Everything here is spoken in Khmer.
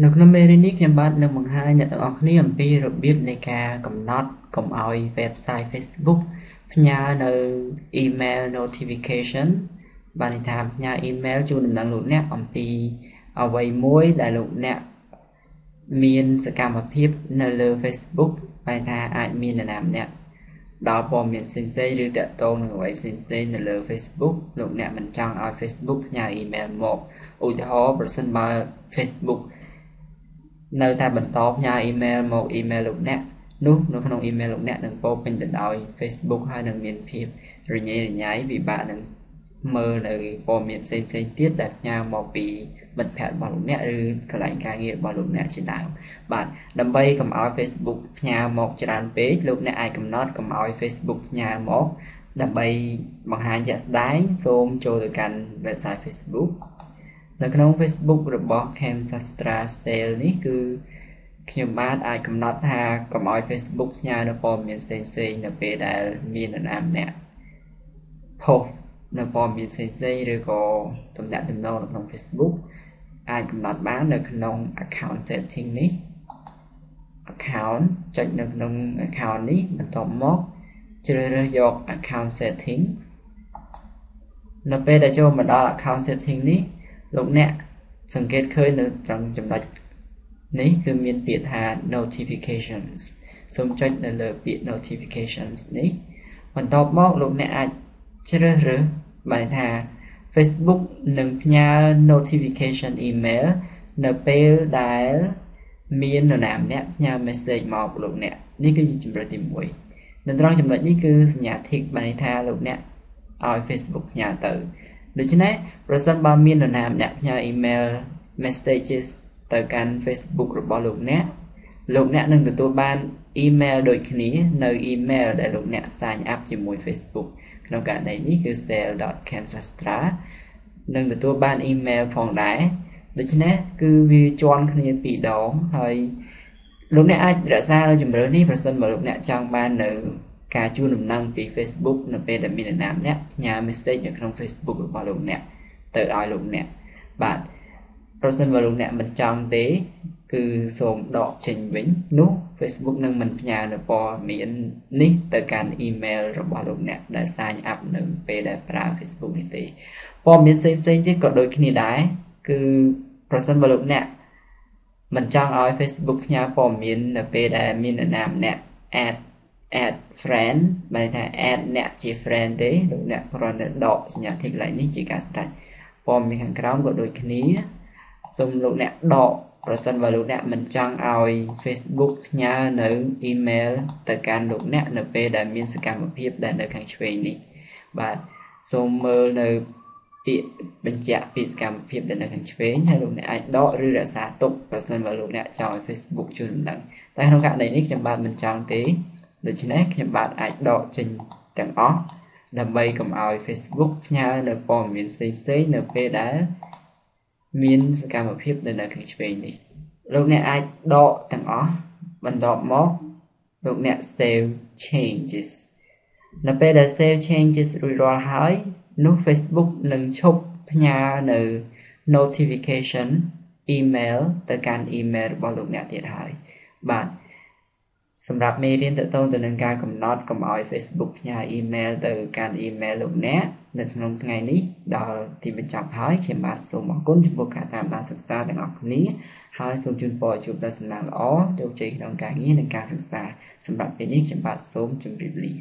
នៅក្នុងមេរៀននេះខ្ញុំបាទនឹងបង្ហាញអ្នកទាំងអស់គ្នាអំពីរបៀបនៃការកំណត់កុំឲ្យ website Facebook ផ្ញើនៅ email notification បានន័យថាផ្ញើ email ជូនដំណឹងលោកអ្នកអំពីអ្វីមួយដែលលោកអ្នកមានសកម្មភាពនៅលើ Facebook បានថាអាចមាននរណាម្នាក់ដល់ព័ត៌មានផ្សេងៗឬតាក់ទងនឹងអ្វីផ្សេងៗនៅលើ Facebook លោកអ្នកមិនចង់ឲ្យ Facebook ផ្ញើ email មកឧទាហរណ៍ប្រសិនបើ Facebook នៅតែបន្តផ្ញើ email មក email លោកអ្នកនោះនៅក្នុង email លោកអ្នកនឹងពោពេញទៅដោយ Facebook ហើយនឹងមានភាពរញ៉េរញ៉ៃពិបាកនឹងមើលនៅព័ត៌មានផ្សេងៗទៀតដែលផ្ញើមកពីមិត្តភ័ក្តិរបស់លោកអ្នកឬកន្លែងការងាររបស់លោកអ្នកជាដើមបាទដើម្បីកុំឲ្យ Facebook ផ្ញើមកច្រើនពេកលោកអ្នកអាចកំណត់កុំឲ្យ Facebook ផ្ញើមកដើម្បីបង្ហាញជាក់ស្ដែងសូមចូលទៅកាន់ website Facebook នៅក្នុង Facebook របស់ Camsastra Sale នេះគឺខ្ញុំបាទអាចកំណត់ថាកុំឲ្យ Facebook ផ្ញើនៅព័ត៌មានផ្សេងៗនៅពេលដែលមាននរណាម្នាក់ផុសនៅព័ត៌មានផ្សេងៗឬក៏ទំនាក់ទំនងនៅក្នុង Facebook អាចកំណត់បាននៅក្នុង account setting នេះ account ចុចនៅក្នុង account នេះបន្ទាប់មកជ្រើសរើសយក account settings នៅពេលដែលចូលមកដល់ account setting នេះលោកអ្នកសង្កេតឃើញនៅត្រង់ចំណុចនេះគឺមានពាក្យថា notifications សូមចុចនៅលើពាក្យ notifications នេះបន្ទាប់មកលោកអ្នកអាចជ្រើសរើសបានថា Facebook នឹងផ្ញើ notification email នៅពេលដែលមាននរណាម្នាក់ផ្ញើ message មកលោកអ្នកនេះគឺជាជំរើសទី1នៅត្រង់ចំណុចនេះគឺសញ្ញា tick បានន័យថាលោកអ្នកឲ្យ Facebook ផ្ញើទៅដូច្នេះប្រសិនបើមាននរណាម្នាក់ផ្ញើ email messages ទៅកាន់ Facebook របស់លោកអ្នកនឹងទទួលបាន email ដូចគ្នានៅ email ដែលលោកអ្នក sign up ជាមួយ Facebook ក្នុងករណីនេះគឺ sale.camsastra នឹងទទួលបាន email ផងដែរដូច្នេះគឺវាជាន់គ្នាពីរដងហើយលោកអ្នកអាចរក្សានៅជំរឿននេះប្រសិនបើលោកអ្នកចង់បាននៅការជូនដំណឹងពី Facebook នៅពេលដែលមាននរណាម្នាក់ផ្ញើ message នៅក្នុង Facebook របស់លោកអ្នកទៅឲ្យលោកអ្នកបាទប្រសិនបើលោកអ្នកមិនចង់ទេគឺសូមដកចេញវិញនោះ Facebook នឹងមិនផ្ញើនៅព័ត៌មាននេះទៅកាន់ email របស់លោកអ្នកដែល sign up នៅពេលដែលប្រើ Facebook នេះទេព័ត៌មានផ្សេងៗទៀតក៏ដូចគ្នាដែរគឺប្រសិនបើលោកអ្នកមិនចង់ឲ្យ Facebook ផ្ញើព័ត៌មាននៅពេលដែលមាននរណាម្នាក់ add friend បានថា add អ្នកជា friend ទេលោកអ្នកគ្រាន់តែដកសញ្ញា tick ឡើងនេះជាការស្រេចព័ត៌មានខាងក្រោមក៏ដូចគ្នាសូមលោកអ្នកដកប្រសិនបើលោកអ្នកមិនចង់ឲ្យ Facebook ផ្ញើនៅ email ទៅកាន់លោកអ្នកនៅពេលដែលមានសកម្មភាពដែលនៅខាងឆ្វេងនេះបាទសូមមើលនៅពាក្យបញ្ជាក់ពីសកម្មភាពដែលនៅខាងឆ្វេងហើយលោកអ្នកអាចដកឬរក្សាទុកប្រសិនបើលោកអ្នកចង់ឲ្យ Facebook ជូនដំណឹងតែក្នុងករណីនេះខ្ញុំបាទមិនចង់ទេដូច្នេះខ្ញុំបាទអាចដកចេញទាំងអស់ដើម្បីកុំឲ្យ Facebook ផ្ញើនៅព័ត៌មានផ្សេងៗនៅពេលដែលមានសកម្មភាពនៅខាងឆ្វេងនេះលោកអ្នកអាចដកទាំងអស់បន្ទាប់មកលោកអ្នក save changes នៅពេលដែល save changes រួចរាល់ហើយនោះ Facebook នឹងឈប់ផ្ញើនៅ notification email ទៅកាន់ email របស់លោកអ្នកទៀតហើយបាទសម្រាប់មេរៀនទាក់ទងទៅនឹងការកំណត់កុំឲ្យ Facebook ផ្ញើ email ទៅកាន់ email លោកអ្នកនៅក្នុងថ្ងៃនេះដល់ទីបញ្ចប់ហើយខ្ញុំបាទសូមអរគុណចំពោះការតាមដានសិក្សាទាំងអស់គ្នាហើយសូមជូនពរជួបតែសំណាងល្អជោគជ័យក្នុងការងារនិងការសិក្សាសម្រាប់ពេលនេះខ្ញុំបាទសូមជម្រាបលា